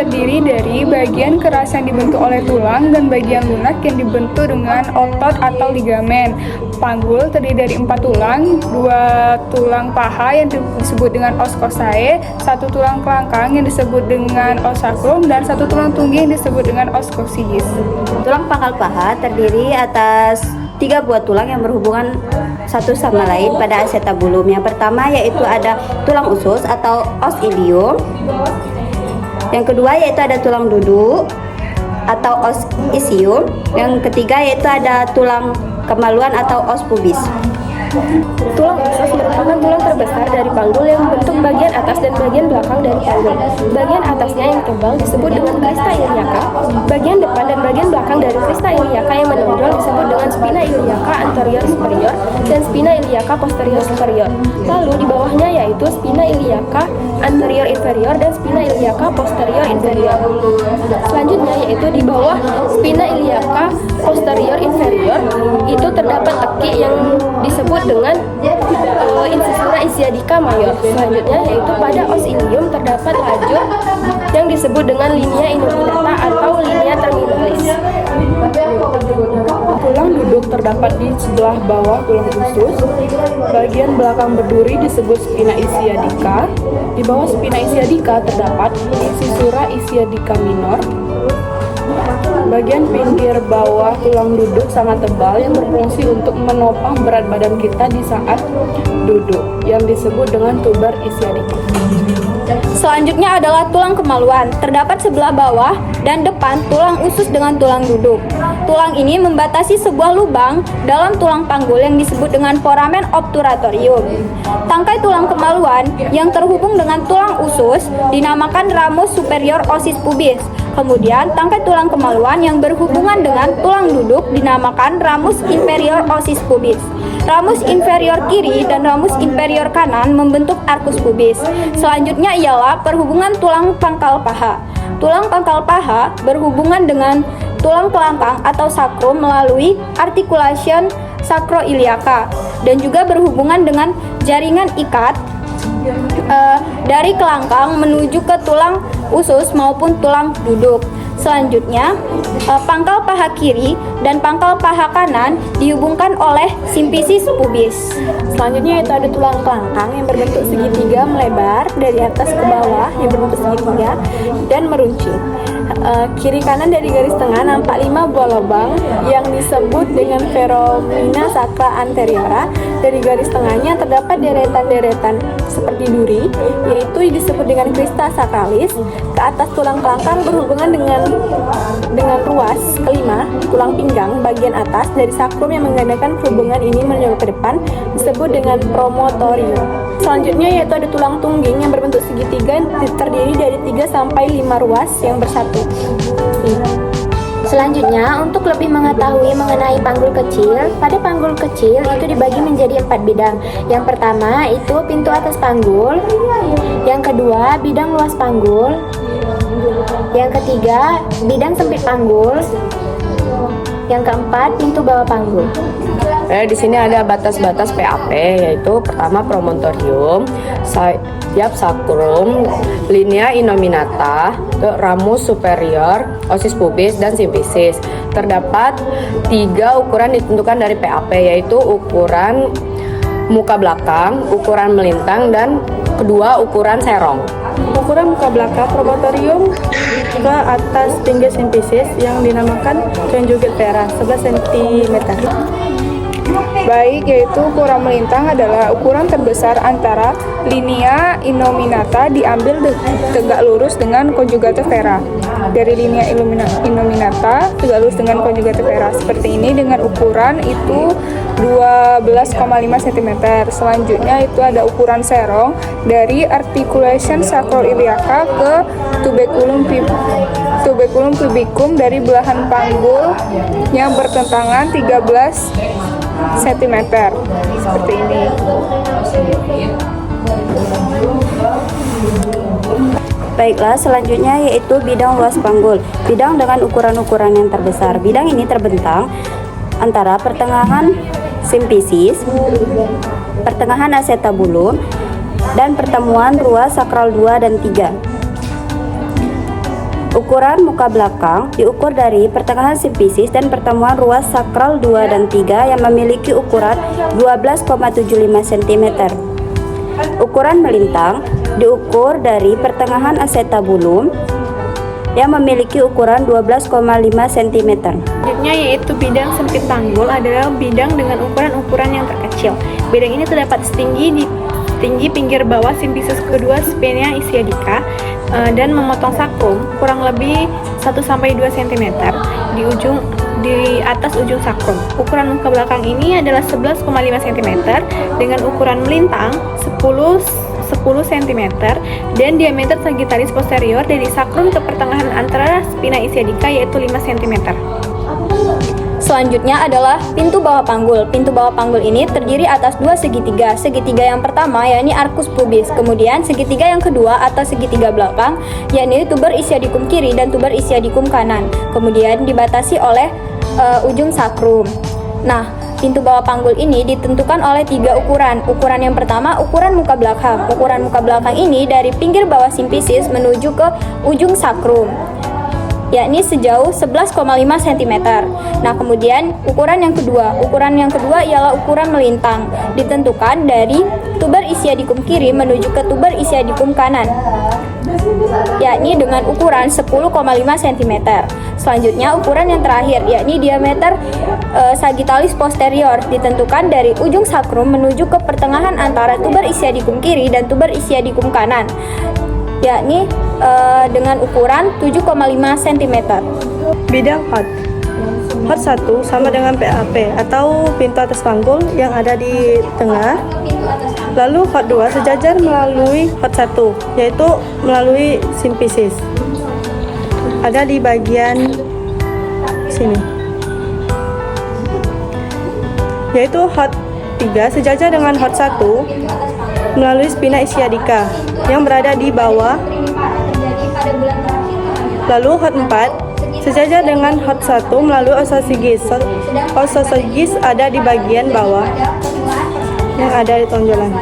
terdiri dari bagian keras yang dibentuk oleh tulang dan bagian lunak yang dibentuk dengan otot atau ligamen. Panggul terdiri dari 4 tulang, 2 tulang paha yang disebut dengan os cossae, 1 tulang kelangkang yang disebut dengan os sacrum, dan 1 tulang tunggi yang disebut dengan os coccygeus. Tulang pangkal paha terdiri atas 3 buah tulang yang berhubungan satu sama lain pada acetabulum. Yang pertama yaitu ada tulang usus atau os ilium. Yang kedua yaitu ada tulang duduk atau os ischium. Yang ketiga yaitu ada tulang kemaluan atau os pubis. Tulang usus merupakan tulang terbesar dari panggul yang membentuk bagian atas dan bagian belakang dari panggul. Bagian atasnya yang tebal disebut dengan crista iliaca. Bagian depan dan bagian belakang dari crista iliaca yang menonjol disebut dengan spina iliaca anterior superior dan spina iliaca posterior superior. Lalu di bawahnya yaitu spina iliaca anterior inferior dan spina iliaca posterior inferior. Selanjutnya yaitu di bawah spina iliaca posterior inferior itu terdapat teki yang disebut dengan incisura ischiadica mayor. Selanjutnya yaitu pada os ilium terdapat lajur yang disebut dengan linea innominata atau linea terminalis. Tulang duduk terdapat di sebelah bawah tulang usus. Bagian belakang berduri disebut spina ischiadica. Di bawah spina ischiadica terdapat incisura ischiadica minor. Bagian pinggir bawah tulang duduk sangat tebal yang berfungsi untuk menopang berat badan kita di saat duduk, yang disebut dengan tuber ischiadica. Selanjutnya adalah tulang kemaluan. Terdapat sebelah bawah dan depan tulang usus dengan tulang duduk. Tulang ini membatasi sebuah lubang dalam tulang panggul yang disebut dengan foramen obturatorium. Tangkai tulang kemaluan yang terhubung dengan tulang usus dinamakan ramus superior ossis pubis. Kemudian, tangkai tulang kemaluan yang berhubungan dengan tulang duduk dinamakan ramus inferior ossis pubis. Ramus inferior kiri dan ramus inferior kanan membentuk arcus pubis. Selanjutnya ialah perhubungan tulang pangkal paha. Tulang pangkal paha berhubungan dengan tulang kelangkang atau sacrum melalui articulation sacroiliaca dan juga berhubungan dengan jaringan ikat dari kelangkang menuju ke tulang usus maupun tulang duduk. Selanjutnya, pangkal paha kiri dan pangkal paha kanan dihubungkan oleh simfisis pubis. Selanjutnya yaitu ada tulang kelangkang yang berbentuk segitiga melebar dari atas ke bawah yang berbentuk segitiga dan meruncing. Kiri kanan dari garis tengah nampak 5 buah lubang yang disebut dengan veromina sacra anteriora. Dari garis tengahnya terdapat deretan-deretan seperti duri, yaitu disebut dengan crista sacralis. Ke atas tulang kelangkang berhubungan dengan ruas kelima tulang pinggang bagian atas dari sakrum yang menggandakan hubungan ini menonjol ke depan disebut dengan promotorium. Selanjutnya yaitu ada tulang tungging yang berbentuk segitiga terdiri dari 3 sampai 5 ruas yang bersatu. Selanjutnya, untuk lebih mengetahui mengenai panggul kecil, pada panggul kecil itu dibagi menjadi 4 bidang. Yang pertama itu pintu atas panggul, yang kedua bidang luas panggul, yang ketiga bidang sempit panggul, yang keempat pintu bawah panggul. Di sini ada batas-batas PAP, yaitu pertama promontorium, sayap sacrum, linea innominata, ramus superior, ossis pubis, dan simfisis. Terdapat 3 ukuran ditentukan dari PAP, yaitu ukuran muka belakang, ukuran melintang, dan kedua ukuran serong. Ukuran muka belakang promontorium ke atas pinggir simfisis yang dinamakan conjugate vera 11 cm. Baik, yaitu ukuran melintang adalah ukuran terbesar antara linea innominata diambil tegak lurus dengan conjugate vera. Dari linea innominata tegak lurus dengan conjugate vera seperti ini dengan ukuran itu 12,5 cm. Selanjutnya itu ada ukuran serong dari articulation sacroiliaca ke tuberculum pubicum dari belahan panggul yang bertentangan 13 cm seperti ini. Baiklah, selanjutnya yaitu bidang luas panggul. Bidang dengan ukuran-ukuran yang terbesar. Bidang ini terbentang antara pertengahan simfisis, pertengahan acetabulum, dan pertemuan ruas sakral 2 dan 3. Ukuran muka belakang diukur dari pertengahan simfisis dan pertemuan ruas sakral 2 dan 3 yang memiliki ukuran 12,75 cm. Ukuran melintang diukur dari pertengahan acetabulum yang memiliki ukuran 12,5 cm. Selanjutnya yaitu bidang sempit panggul adalah bidang dengan ukuran-ukuran yang terkecil. Bidang ini terdapat setinggi pinggir bawah simfisis kedua spina ischiadica dan memotong sakrum kurang lebih 1-2 cm di atas ujung sakrum. Ukuran muka belakang ini adalah 11,5 cm dengan ukuran melintang 10 cm dan diameter sagittalis posterior dari sakrum ke pertengahan antara spina ischiadica yaitu 5 cm. Selanjutnya adalah pintu bawah panggul. Pintu bawah panggul ini terdiri atas dua segitiga. Segitiga yang pertama yakni arcus pubis, kemudian segitiga yang kedua atau segitiga belakang yakni tuber ischiadicum kiri dan tuber ischiadicum kanan. Kemudian dibatasi oleh ujung sakrum. Nah, pintu bawah panggul ini ditentukan oleh 3 ukuran. Ukuran yang pertama, ukuran muka belakang. Ukuran muka belakang ini dari pinggir bawah simfisis menuju ke ujung sakrum, yakni sejauh 11,5 cm. Nah, kemudian ukuran yang kedua ialah ukuran melintang, ditentukan dari tuber ischiadicum kiri menuju ke tuber ischiadicum kanan, yakni dengan ukuran 10,5 cm. Selanjutnya ukuran yang terakhir yakni diameter sagittalis posterior, ditentukan dari ujung sakrum menuju ke pertengahan antara tuber ischiadicum kiri dan tuber ischiadicum kanan, yakni dengan ukuran 7,5 cm. Bidang HOT. HOT 1 sama dengan PAP atau pintu atas panggul yang ada di tengah. Lalu HOT 2 sejajar melalui HOT 1, yaitu melalui simfisis. Ada di bagian sini. Yaitu HOT 3 sejajar dengan HOT 1 melalui spina ischiadica yang berada di bawah. Lalu HOT 4 sejajar dengan HOT 1 melalui ososogis. Ososogis ada di bagian bawah yang ada di tonjolan.